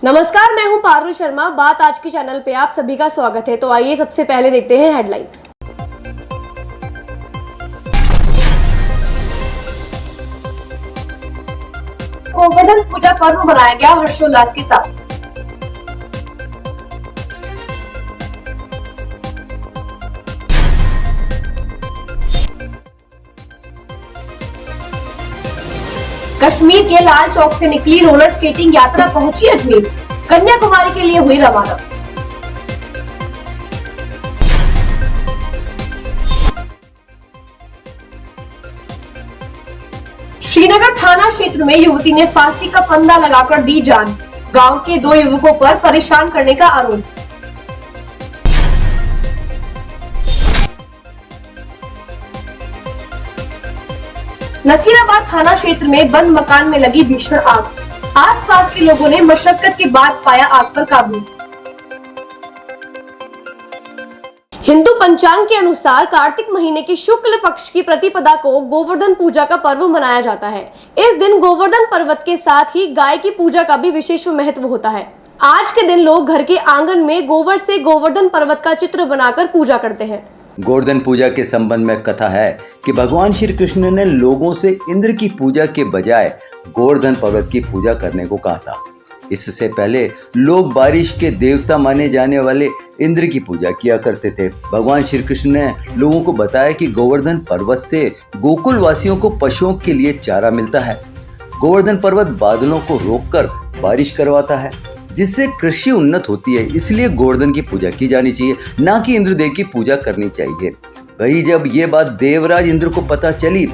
नमस्कार, मैं हूं पारुल शर्मा। बात आज के चैनल पे आप सभी का स्वागत है। तो आइए सबसे पहले देखते हैं हेडलाइंस। गोवर्धन पूजा पर्व मनाया गया हर्षोल्लास के साथ। कश्मीर के लाल चौक से निकली रोलर स्केटिंग यात्रा पहुंची अजमेर, कन्याकुमारी के लिए हुई रवाना। श्रीनगर थाना क्षेत्र में युवती ने फांसी का फंदा लगाकर दी जान, गांव के 2 युवकों पर परेशान करने का आरोप। नसीराबाद थाना क्षेत्र में बंद मकान में लगी भीषण आग, आसपास के लोगों ने मशक्कत के बाद पाया आग पर काबू। हिंदू पंचांग के अनुसार कार्तिक महीने की शुक्ल पक्ष की प्रतिपदा को गोवर्धन पूजा का पर्व मनाया जाता है। इस दिन गोवर्धन पर्वत के साथ ही गाय की पूजा का भी विशेष महत्व होता है। आज के दिन लोग घर के आंगन में गोबर से गोवर्धन पर्वत का चित्र बनाकर पूजा करते हैं। गोवर्धन पूजा के संबंध में कथा है कि भगवान श्री कृष्ण ने लोगों से इंद्र की पूजा के बजाय गोवर्धन पर्वत की पूजा करने को कहा था। इससे पहले लोग बारिश के देवता माने जाने वाले इंद्र की पूजा किया करते थे। भगवान श्री कृष्ण ने लोगों को बताया कि गोवर्धन पर्वत से गोकुल वासियों को पशुओं के लिए चारा मिलता है। गोवर्धन पर्वत बादलों को रोककर बारिश करवाता है, जिससे कृषि उन्नत होती है। इसलिए गोवर्धन की पूजा की जानी चाहिए, ना कि इंद्रदेव की पूजा करनी चाहिए। वही जब ये बात देवराज इंद्र को पता चली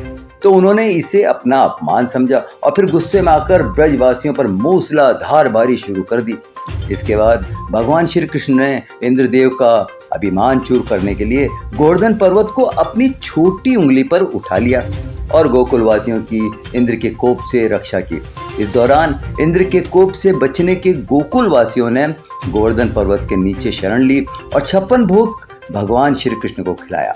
तो उन्होंने इसे अपना अपमान समझा और फिर गुस्से में आकर ब्रजवासियों पर मूसलाधार बारिश शुरू कर दी। इसके बाद भगवान श्री कृष्ण ने इंद्रदेव का अभिमान चूर करने के लिए गोवर्धन पर्वत को अपनी छोटी उंगली पर उठा लिया और गोकुल वासियों की इंद्र के कोप से रक्षा की। इस दौरान इंद्र के कोप से बचने के गोकुल वासियों ने गोवर्धन पर्वत के नीचे शरण ली और 56 भोग भगवान श्री कृष्ण को खिलाया।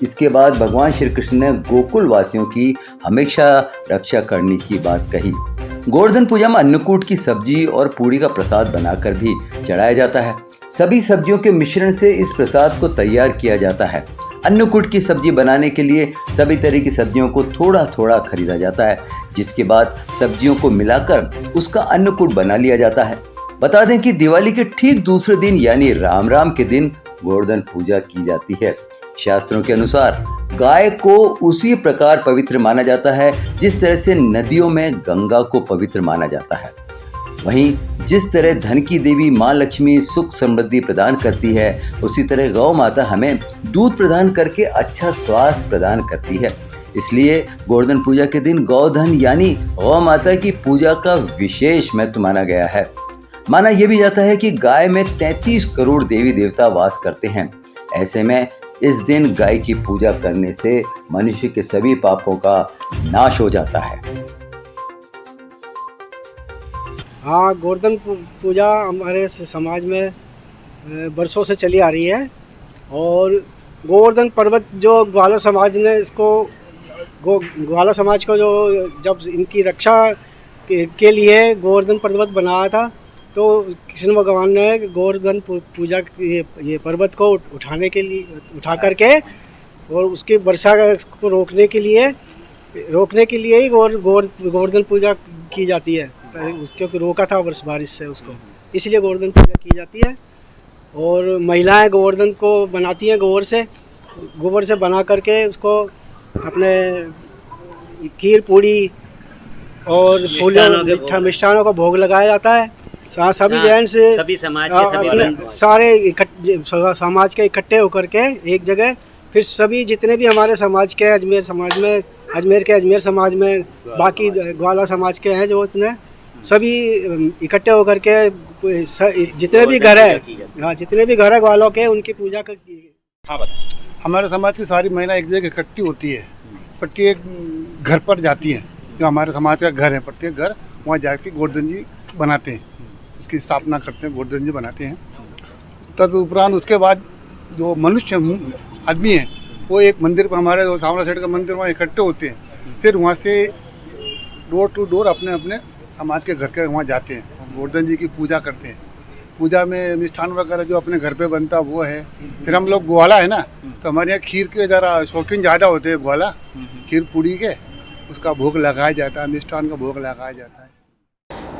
इसके बाद भगवान श्री कृष्ण ने गोकुल वासियों की हमेशा रक्षा करने की बात कही। गोवर्धन पूजा में अन्नकूट की सब्जी और पूरी का प्रसाद बनाकर भी चढ़ाया जाता है। सभी सब्जियों के मिश्रण से इस प्रसाद को तैयार किया जाता है। अन्नकूट की सब्जी बनाने के लिए सभी तरह की सब्जियों को थोड़ा थोड़ा खरीदा जाता है, जिसके बाद सब्जियों को मिलाकर उसका अन्नकूट बना लिया जाता है। बता दें कि दिवाली के ठीक दूसरे दिन यानी राम के दिन गोवर्धन पूजा की जाती है। शास्त्रों के अनुसार गाय को उसी प्रकार पवित्र माना जाता है जिस तरह से नदियों में गंगा को पवित्र माना जाता है। वहीं जिस तरह धन की देवी माँ लक्ष्मी सुख समृद्धि प्रदान करती है, उसी तरह गौ माता हमें दूध प्रदान करके अच्छा स्वास्थ्य प्रदान करती है। इसलिए गोवर्धन पूजा के दिन गौधन यानी गौ माता की पूजा का विशेष महत्व माना गया है। माना यह भी जाता है कि गाय में 33 करोड़ देवी देवता वास करते हैं। ऐसे में इस दिन गाय की पूजा करने से मनुष्य के सभी पापों का नाश हो जाता है। हाँ, गोवर्धन पूजा हमारे समाज में बरसों से चली आ रही है और गोवर्धन पर्वत जो ग्वाला समाज ने इसको ग्वाला समाज को जो जब इनकी रक्षा के लिए गोवर्धन पर्वत बनाया था, तो कृष्ण भगवान ने गोवर्धन पूजा ये पर्वत को उठाने के लिए उठा करके और उसकी वर्षा को रोकने के लिए ही गोवर्धन पूजा की जाती है, क्योंकि रोका था बारिश से उसको, इसलिए गोवर्धन पूजा की जाती है। और महिलाएं गोवर्धन को बनाती हैं गोबर से बना करके उसको अपने खीर पूड़ी और फूलों मिष्ठानों का भोग लगाया जाता है। सभी जैन से सभी समाज के सारे समाज के इकट्ठे होकर के एक जगह, फिर सभी जितने भी हमारे समाज के अजमेर के अजमेर समाज में बाकी ग्वाला समाज के हैं जो इतने सभी इकट्ठे होकर के जितने भी घर है ग्वालों के, उनकी पूजा करती है। हमारे समाज की सारी महिला एक जगह इकट्ठी होती है, प्रत्येक घर पर जाती है। जो हमारे समाज का घर है, प्रत्येक घर वहाँ जाके गोवर्धन जी बनाते हैं, इसकी स्थापना करते हैं, गोवर्धन जी बनाते हैं। तदुपरांत उसके बाद जो मनुष्य आदमी है वो एक मंदिर पर, हमारे जो सावड़ा साइड का मंदिर, वहाँ इकट्ठे होते हैं। फिर वहाँ से डोर टू डोर अपने अपने समाज के घर के वहाँ जाते हैं, गोवर्धन जी की पूजा करते हैं। पूजा में मिष्ठान वगैरह जो अपने घर पे बनता वो है। फिर हम लोग ग्वाला है ना, तो हमारे यहाँ खीर के ज़रा शौकीन ज़्यादा होते हैं, ग्वाला खीर पूड़ी के, उसका भोग लगाया जाता है, मिष्ठान का भोग लगाया जाता है।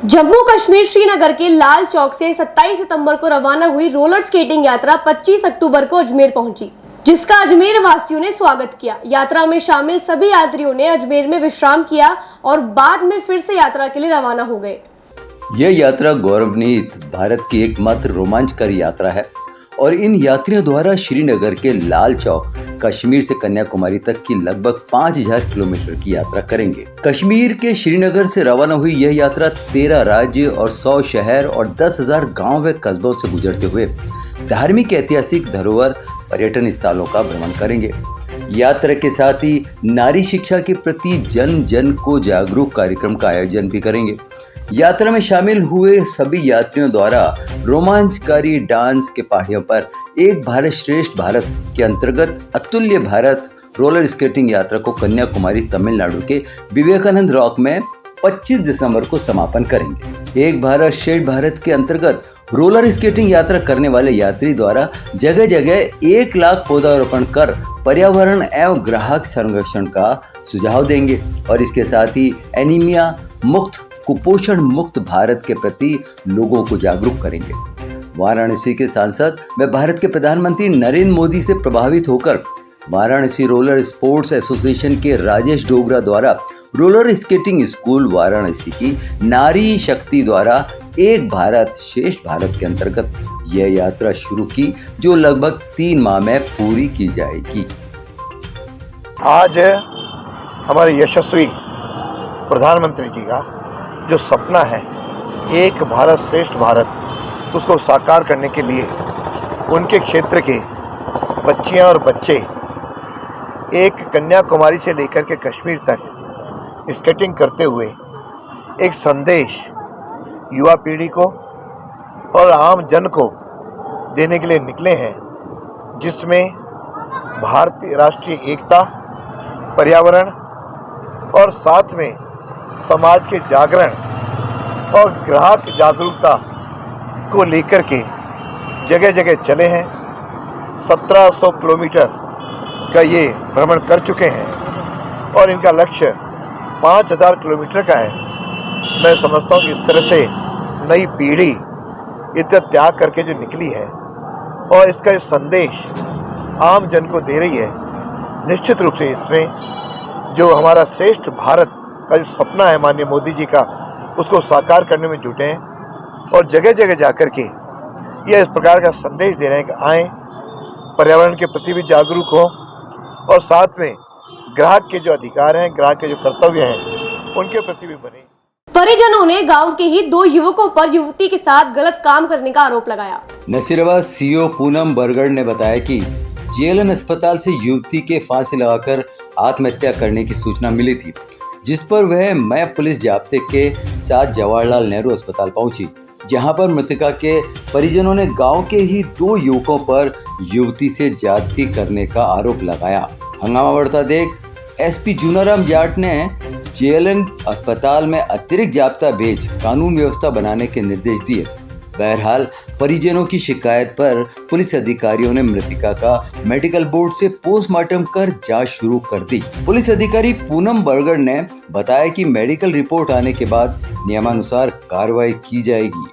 जम्मू कश्मीर श्रीनगर के लाल चौक से 27 सितंबर को रवाना हुई रोलर स्केटिंग यात्रा 25 अक्टूबर को अजमेर पहुंची, जिसका अजमेर वासियों ने स्वागत किया। यात्रा में शामिल सभी यात्रियों ने अजमेर में विश्राम किया और बाद में फिर से यात्रा के लिए रवाना हो गए। यह यात्रा गौरवान्वित भारत की एकमात्र रोमांचकारी यात्रा है और इन यात्रियों द्वारा श्रीनगर के लाल चौक कश्मीर से कन्याकुमारी तक की लगभग 5000 किलोमीटर की यात्रा करेंगे। कश्मीर के श्रीनगर से रवाना हुई यह यात्रा 13 राज्य और 100 शहर और 10,000 गांव व कस्बों से गुजरते हुए धार्मिक ऐतिहासिक धरोहर पर्यटन स्थलों का भ्रमण करेंगे। यात्रा के साथ ही नारी शिक्षा के प्रति जन जन को जागरूक कार्यक्रम का आयोजन भी करेंगे। यात्रा में शामिल हुए सभी यात्रियों द्वारा रोमांचकारी डांस के पहाड़ियों पर एक भारत श्रेष्ठ भारत के अंतर्गत अतुल्य भारत रोलर स्केटिंग यात्रा को कन्याकुमारी तमिलनाडु के विवेकानंद रॉक में 25 दिसंबर को समापन करेंगे। एक भारत श्रेष्ठ भारत के अंतर्गत रोलर स्केटिंग यात्रा करने वाले यात्री द्वारा जगह जगह 1 लाख पौधारोपण कर पर्यावरण एवं ग्राहक संरक्षण का सुझाव देंगे और इसके साथ ही एनीमिया मुक्त कुपोषण मुक्त भारत के प्रति लोगों को जागरूक करेंगे। वाराणसी के सांसद व भारत के प्रधानमंत्री नरेंद्र मोदी से प्रभावित होकर वाराणसी रोलर स्पोर्ट्स एसोसिएशन के राजेश डोगरा द्वारा रोलर स्केटिंग स्कूल वाराणसी की नारी शक्ति द्वारा एक भारत श्रेष्ठ भारत के अंतर्गत यह यात्रा शुरू की, जो लगभग 3 माह में पूरी की जाएगी। आज हमारे यशस्वी प्रधानमंत्री जी का जो सपना है एक भारत श्रेष्ठ भारत, उसको साकार करने के लिए उनके क्षेत्र के बच्चियां और बच्चे एक कन्याकुमारी से लेकर के कश्मीर तक स्केटिंग करते हुए एक संदेश युवा पीढ़ी को और आम जन को देने के लिए निकले हैं, जिसमें भारतीय राष्ट्रीय एकता, पर्यावरण और साथ में समाज के जागरण और ग्राहक जागरूकता को लेकर के जगह जगह चले हैं। 1700 किलोमीटर का ये भ्रमण कर चुके हैं और इनका लक्ष्य 5000 किलोमीटर का है। मैं समझता हूँ कि इस तरह से नई पीढ़ी इतना त्याग करके जो निकली है और इसका जो संदेश आम जन को दे रही है, निश्चित रूप से इसमें जो हमारा श्रेष्ठ भारत का जो सपना है माननीय मोदी जी का, उसको साकार करने में जुटे हैं और जगह जगह जाकर के ये इस प्रकार का संदेश दे रहे हैं कि आएँ, पर्यावरण के प्रति भी जागरूक हो और साथ में ग्राहक के जो अधिकार हैं, ग्राहक के जो कर्तव्य हैं, उनके प्रति भी बने। परिजनों ने गांव के ही 2 युवकों पर युवती के साथ गलत काम करने का आरोप लगाया। नसीराबाद सीओ पूनम बरगढ़ ने बताया कि जेएलएन अस्पताल से युवती के फांसी लगाकर आत्महत्या करने की सूचना मिली थी, जिस पर वह मय पुलिस जाब्ते के साथ जवाहरलाल नेहरू अस्पताल पहुंची, जहां पर मृतका के परिजनों ने गांव के ही 2 युवकों पर युवती से ज्यादती करने का आरोप लगाया। हंगामा बढ़ता देख एसपी जूनाराम जाट ने जेएलएन अस्पताल में अतिरिक्त जाब्ता भेज कानून व्यवस्था बनाने के निर्देश दिए। बहरहाल परिजनों की शिकायत पर पुलिस अधिकारियों ने मृतिका का मेडिकल बोर्ड से पोस्टमार्टम कर जांच शुरू कर दी। पुलिस अधिकारी पूनम बरगढ़ ने बताया कि मेडिकल रिपोर्ट आने के बाद नियमानुसार कार्रवाई की जाएगी।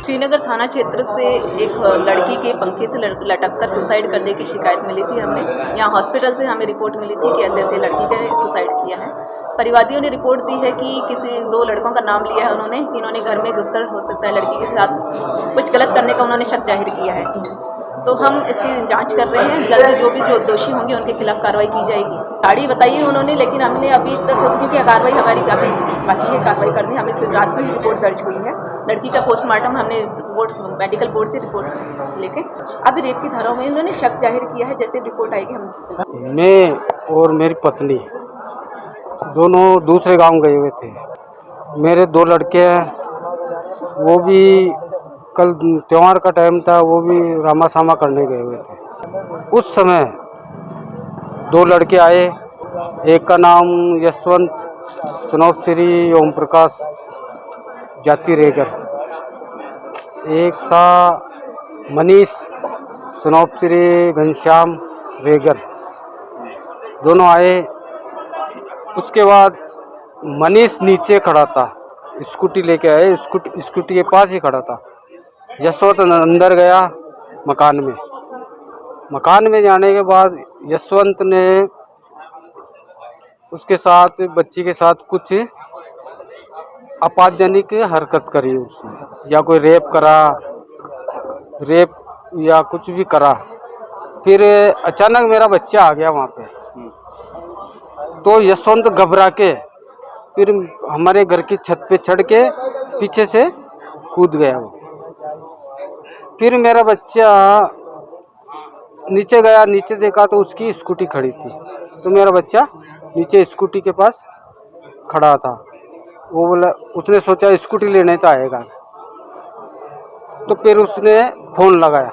श्रीनगर थाना क्षेत्र से एक लड़की के पंखे से लटककर सुसाइड करने की शिकायत मिली थी। हमने यहाँ हॉस्पिटल से हमें रिपोर्ट मिली थी कि ऐसे ऐसे लड़की ने सुसाइड किया है। परिवादियों ने रिपोर्ट दी है कि किसी 2 लड़कों का नाम लिया है उन्होंने, इन्होंने घर में घुसकर हो सकता है लड़की के साथ कुछ गलत करने का उन्होंने शक जाहिर किया है। तो हम इसकी जांच कर रहे हैं, जल्द जो दोषी होंगे उनके खिलाफ कार्रवाई की जाएगी। गाड़ी बताई है उन्होंने, लेकिन हमने अभी तक क्योंकि कार्रवाई हमारी अभी बाकी है कार्रवाई करनी, हमें फिर रात में रिपोर्ट दर्ज हुई है। लड़की का पोस्टमार्टम हमने मेडिकल बोर्ड से रिपोर्ट लेके अभी रेप की धाराओं में उन्होंने शक जाहिर किया है। जैसे रिपोर्ट आएगी हम। मैं और मेरी पत्नी दोनों दूसरे गांव गए हुए थे। मेरे 2 लड़के हैं, वो भी कल त्योहार का टाइम था, वो भी रामा सामा करने गए हुए थे। उस समय 2 लड़के आए, एक का नाम यशवंत सनोप श्री ओम प्रकाश जाति रेगर, एक था मनीष सनोप श्री घनश्याम रेगर, दोनों आए। उसके बाद मनीष नीचे खड़ा था, स्कूटी लेके आए, स्कूटी के पास ही खड़ा था। यशवंत अंदर गया मकान में जाने के बाद यशवंत ने उसके साथ, बच्ची के साथ कुछ आपत्तिजनक हरकत करी उसने, या कोई रेप या कुछ भी करा। फिर अचानक मेरा बच्चा आ गया वहाँ पे, तो यशवंत घबरा के फिर हमारे घर की छत पे चढ़ के पीछे से कूद गया वो। फिर मेरा बच्चा नीचे गया, नीचे देखा तो उसकी स्कूटी खड़ी थी, तो मेरा बच्चा नीचे स्कूटी के पास खड़ा था। वो बोला, उसने सोचा स्कूटी लेने तो आएगा, तो फिर उसने फ़ोन लगाया।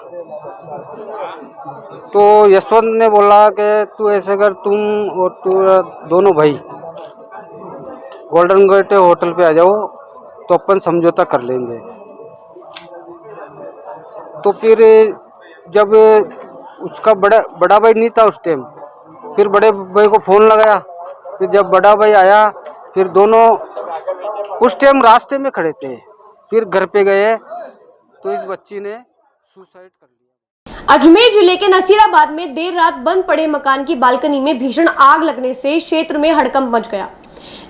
तो यशवंत ने बोला कि तू ऐसे कर, तुम और तू दोनों भाई गोल्डन गेट होटल पे आ जाओ, तो अपन समझौता कर लेंगे। तो फिर जब उसका बड़ा भाई नहीं था उस टाइम, फिर बड़े भाई को फ़ोन लगाया। फिर जब बड़ा भाई आया, फिर दोनों उस टाइम रास्ते में खड़े थे। फिर घर पे गए तो इस बच्ची ने सुसाइड कर लिया। अजमेर जिले के नसीराबाद में देर रात बंद पड़े मकान की बालकनी में भीषण आग लगने से क्षेत्र में हड़कंप मच गया,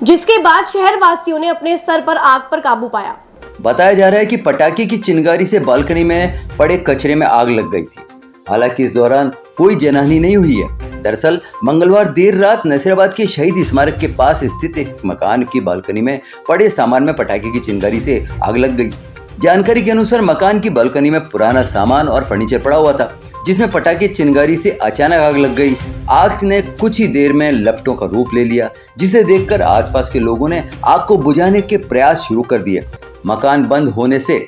जिसके बाद शहर वासियों ने अपने स्तर पर आग पर काबू पाया। बताया जा रहा है कि पटाखे की चिंगारी से बालकनी में पड़े कचरे में आग लग गई थी। हालांकि इस दौरान कोई जनहानि नहीं हुई है। दरअसल मंगलवार देर रात नसीराबाद के शहीद स्मारक के पास स्थित एक मकान की बालकनी में पड़े सामान में पटाखे की चिंगारी से आग लग गई। जानकारी के अनुसार मकान की बालकनी में पुराना सामान और फर्नीचर पड़ा हुआ था, जिसमें पटाखे चिंगारी से अचानक आग लग गई। आग ने कुछ ही देर में लपटों का रूप ले लिया, जिसे देखकर आसपास के लोगों ने आग को बुझाने के प्रयास शुरू कर दिए। मकान बंद होने से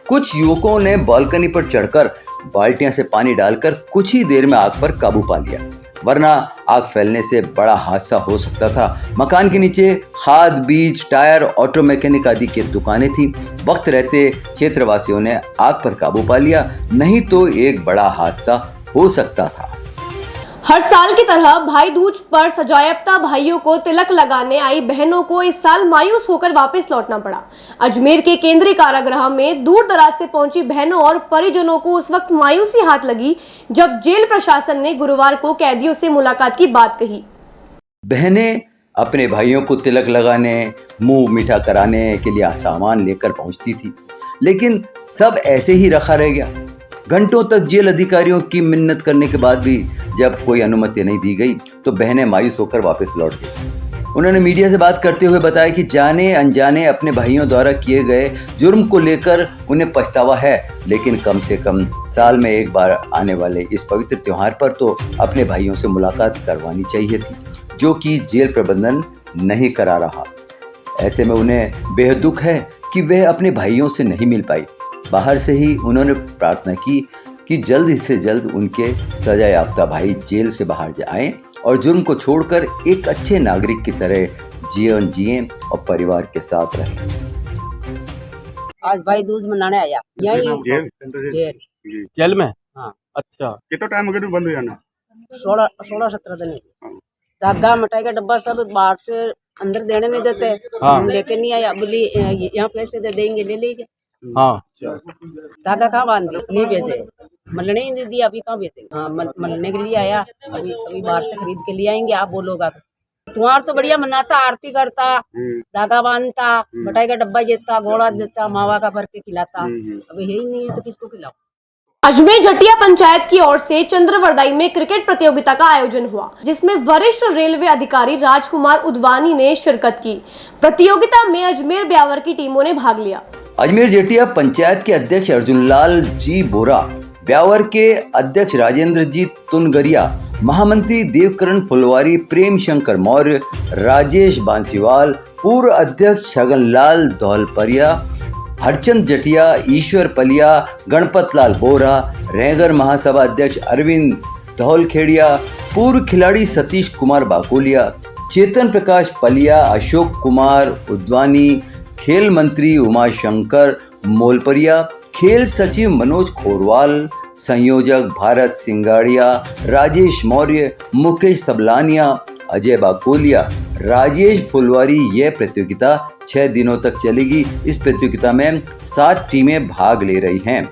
कुछ युवकों ने बालकनी पर चढ़कर बाल्टियां से पानी डालकर कुछ ही देर में आग पर काबू पा लिया, वरना आग फैलने से बड़ा हादसा हो सकता था। मकान के नीचे खाद, बीज, टायर, ऑटो मैकेनिक आदि की दुकानें थी। वक्त रहते क्षेत्रवासियों ने आग पर काबू पा लिया, नहीं तो एक बड़ा हादसा हो सकता था। हर साल की तरह भाई दूज पर सजायाफ्ता भाइयों को तिलक लगाने आई बहनों को इस साल मायूस होकर वापस लौटना पड़ा। अजमेर के केंद्रीय कारागृह में दूर दराज से पहुंची बहनों और परिजनों को उस वक्त मायूसी हाथ लगी जब जेल प्रशासन ने गुरुवार को कैदियों से मुलाकात की बात कही। बहनें अपने भाइयों को तिलक लगाने, मुंह मीठा कराने के लिए सामान लेकर पहुंचती थी, लेकिन सब ऐसे ही रखा रह गया। घंटों तक जेल अधिकारियों की मिन्नत करने के बाद भी जब कोई अनुमति नहीं दी गई तो बहनें मायूस होकर वापस लौट गई। उन्होंने मीडिया से बात करते हुए बताया कि जाने अनजाने अपने भाइयों द्वारा किए गए जुर्म को लेकर उन्हें पछतावा है, लेकिन कम से कम साल में एक बार आने वाले इस पवित्र त्योहार पर तो अपने भाइयों से मुलाकात करवानी चाहिए थी, जो कि जेल प्रबंधन नहीं करा रहा। ऐसे में उन्हें बेहद दुख है कि वह अपने भाइयों से नहीं मिल पाई। बाहर से ही उन्होंने प्रार्थना की कि जल्द से जल्द उनके सजा याफ्ता भाई जेल से बाहर आएं और जुर्म को छोड़कर एक अच्छे नागरिक की तरह जीवन जिएं और परिवार के साथ रहें। आज भाई दूज मनाने आया जेल में। हाँ। अच्छा, कितना टाइम हो गया बंद हो जाना? 16-17 दिन। दादा मिठाई का डब्बा सब बाहर से अंदर देने नहीं देते। हाँ। हम लेके नहीं आया, बोली यहाँ पैसे दे देंगे, ले लीजिए। हाँ। दादा कहाँ बांध दी, नहीं भेजे, मलने ही नहीं दिया, अभी कहाँ भेजेंगे। हाँ, मलने के लिए आया, अभी बाहर से खरीद के लिए आएंगे। आप बोलोगा तुम्हार तो बढ़िया मनाता, आरती करता, धागा बांधता, मिठाई का डब्बा देता, घोड़ा देता, मावा का भर के खिलाता। अभी यही नहीं है तो किसको खिलाओ। अजमेर जटिया पंचायत की ओर से चंद्रवरदाई में क्रिकेट प्रतियोगिता का आयोजन हुआ, जिसमें वरिष्ठ रेलवे अधिकारी राजकुमार उदवानी ने शिरकत की। प्रतियोगिता में अजमेर ब्यावर की टीमों ने भाग लिया। अजमेर जटिया पंचायत के अध्यक्ष अर्जुनलाल जी बोरा, ब्यावर के अध्यक्ष राजेंद्र जी तुनगरिया, महामंत्री देवकरण फुलवारी, प्रेम शंकर मौर्य, राजेश बांसीवाल, पूर्व अध्यक्ष छगनलाल धौलपरिया, हरचंद जटिया, ईश्वर पलिया, गणपत लाल बोरा, रैगर महासभा अध्यक्ष अरविंद धौलखेड़िया, पूर्व खिलाड़ी सतीश कुमार बाकोलिया, चेतन प्रकाश पलिया, अशोक कुमार उद्वानी, खेल मंत्री उमाशंकर मोलपरिया, खेल सचिव मनोज खोरवाल, संयोजक भारत सिंगाड़िया, राजेश मौर्य, मुकेश सबलानिया, अजय बाकोलिया, राजेश फुलवारी। यह प्रतियोगिता 6 दिनों तक चलेगी। इस प्रतियोगिता में 7 टीमें भाग ले रही हैं।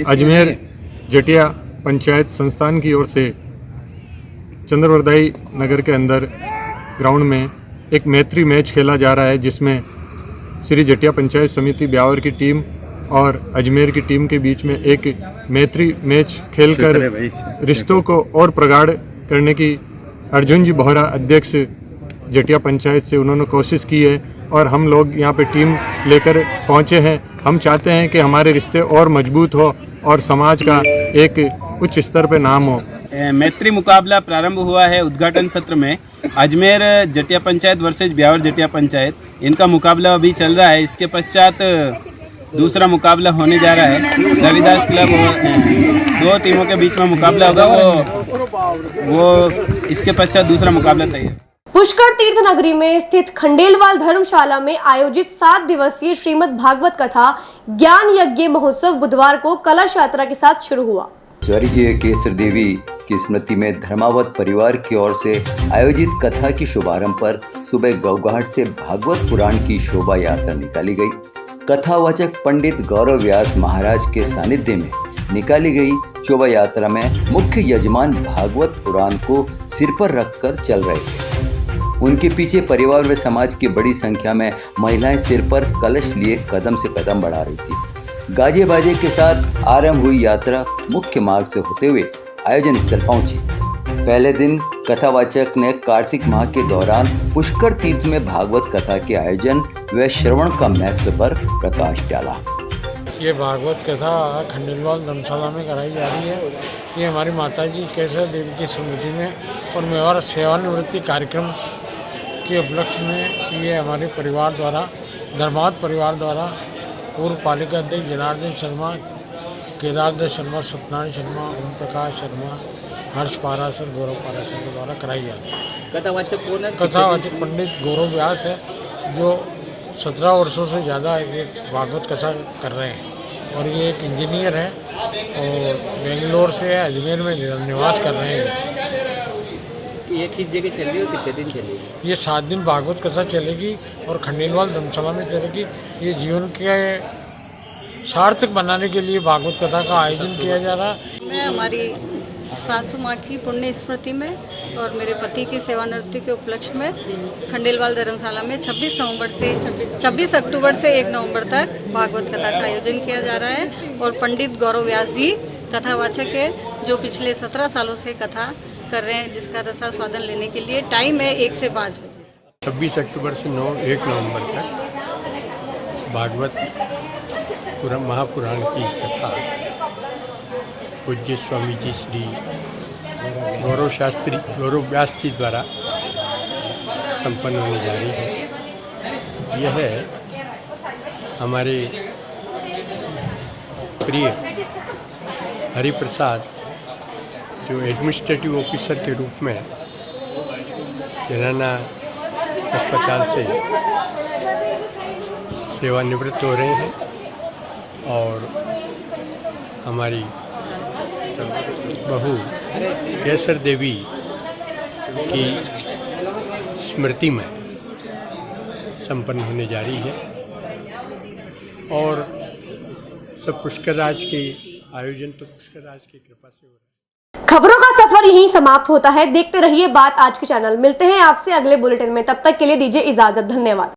अजमेर जटिया पंचायत संस्थान की ओर से चंद्रवरदाई नगर के अंदर ग्राउंड में एक मैत्री मैच खेला जा रहा है, जिसमें श्री जटिया पंचायत समिति ब्यावर की टीम और अजमेर की टीम के बीच में एक मैत्री मैच खेलकर रिश्तों को और प्रगाढ़ करने की अर्जुन जी बोहरा अध्यक्ष जटिया पंचायत से उन्होंने कोशिश की है और हम लोग यहाँ पे टीम लेकर पहुँचे हैं। हम चाहते हैं कि हमारे रिश्ते और मजबूत हो और समाज का एक उच्च स्तर पे नाम हो। मैत्री मुकाबला प्रारंभ हुआ है उद्घाटन सत्र में। अजमेर जटिया पंचायत वर्सेज ब्यावर जटिया पंचायत, इनका मुकाबला अभी चल रहा है। इसके पश्चात दूसरा मुकाबला होने जा रहा है। रविदास क्लब और 2 टीमों के बीच में मुकाबला होगा, वो इसके पश्चात दूसरा मुकाबला तैयार। पुष्कर तीर्थ नगरी में स्थित खंडेलवाल धर्मशाला में आयोजित 7 दिवसीय श्रीमद् भागवत कथा ज्ञान यज्ञ महोत्सव बुधवार को कलश यात्रा के साथ शुरू हुआ। स्वर्गीय केसर देवी की स्मृति में धर्मावत परिवार की ओर से आयोजित कथा की शुभारंभ पर सुबह गौघाट से भागवत पुराण की शोभा यात्रा निकाली गई। कथावाचक पंडित गौरव व्यास महाराज के सानिध्य में निकाली गई शोभा यात्रा में मुख्य यजमान भागवत पुराण को सिर पर रखकर चल रहे थे। उनके पीछे परिवार व समाज की बड़ी संख्या में महिलाएं सिर पर कलश लिए कदम से कदम बढ़ा रही थी। गाजे बाजे के साथ आरंभ हुई यात्रा मुख्य मार्ग से होते हुए आयोजन स्थल पहुंची। पहले दिन कथावाचक ने कार्तिक माह के दौरान पुष्कर तीर्थ में भागवत कथा के आयोजन व श्रवण का महत्व पर प्रकाश डाला। ये भागवत कथा खंडेलवाल धर्मशाला में कराई जा रही है। ये हमारी माताजी केसर देवी की स्मृति में और मेवाड़ सेवानिवृत्ति कार्यक्रम के उपलक्ष्य में ये हमारे परिवार द्वारा, धर्मावत परिवार द्वारा पूर्व पालिका अध्यक्ष जनार्दन शर्मा, केदारदास शर्मा, सत्यनारायण शर्मा, ओम प्रकाश शर्मा, हर्ष पारासर, गौरव पारासर के द्वारा कराई जाती है। कथावाचक कौन है? कथावाचक पंडित गौरव व्यास है, जो 17 वर्षों से ज़्यादा एक भागवत कथा कर रहे हैं और ये एक इंजीनियर है और बेंगलोर से अजमेर में निवास कर रहे हैं। ये किस जगह चल रही है, कितने दिन चलेगी? ये 7 दिन भागवत कथा चलेगी और खंडेलवाल धर्मशाला में चलेगी। ये जीवन के सार्थक बनाने के लिए भागवत कथा का आयोजन किया जा रहा है। मैं हमारी सासू माँ की पुण्य स्मृति में और मेरे पति की सेवानिवृत्ति के उपलक्ष्य में खंडेलवाल धर्मशाला में 26 अक्टूबर से 1 नवंबर तक भागवत कथा का आयोजन किया जा रहा है और पंडित गौरव व्यास जी कथावाचक है, जो पिछले 17 सालों से कथा कर रहे हैं, जिसका रसास्वादन लेने के लिए टाइम है 1 से 5 बजे। 26 अक्टूबर से 1 नवंबर तक भागवत महापुराण की कथा पूज्य स्वामी जी श्री गौरव व्यास जी द्वारा संपन्न होने जा रही है। यह हमारे प्रिय हरिप्रसाद, जो एडमिनिस्ट्रेटिव ऑफिसर के रूप में जनाना अस्पताल से सेवानिवृत्त हो रहे हैं और हमारी बहू केसर देवी की स्मृति में संपन्न होने जा रही है और सब पुष्कर राज के आयोजन तो पुष्कर राज की कृपा से हो रहा है। खबरों का सफर यहीं समाप्त होता है। देखते रहिए बात आज के चैनल। मिलते हैं आपसे अगले बुलेटिन में, तब तक के लिए दीजिए इजाजत। धन्यवाद।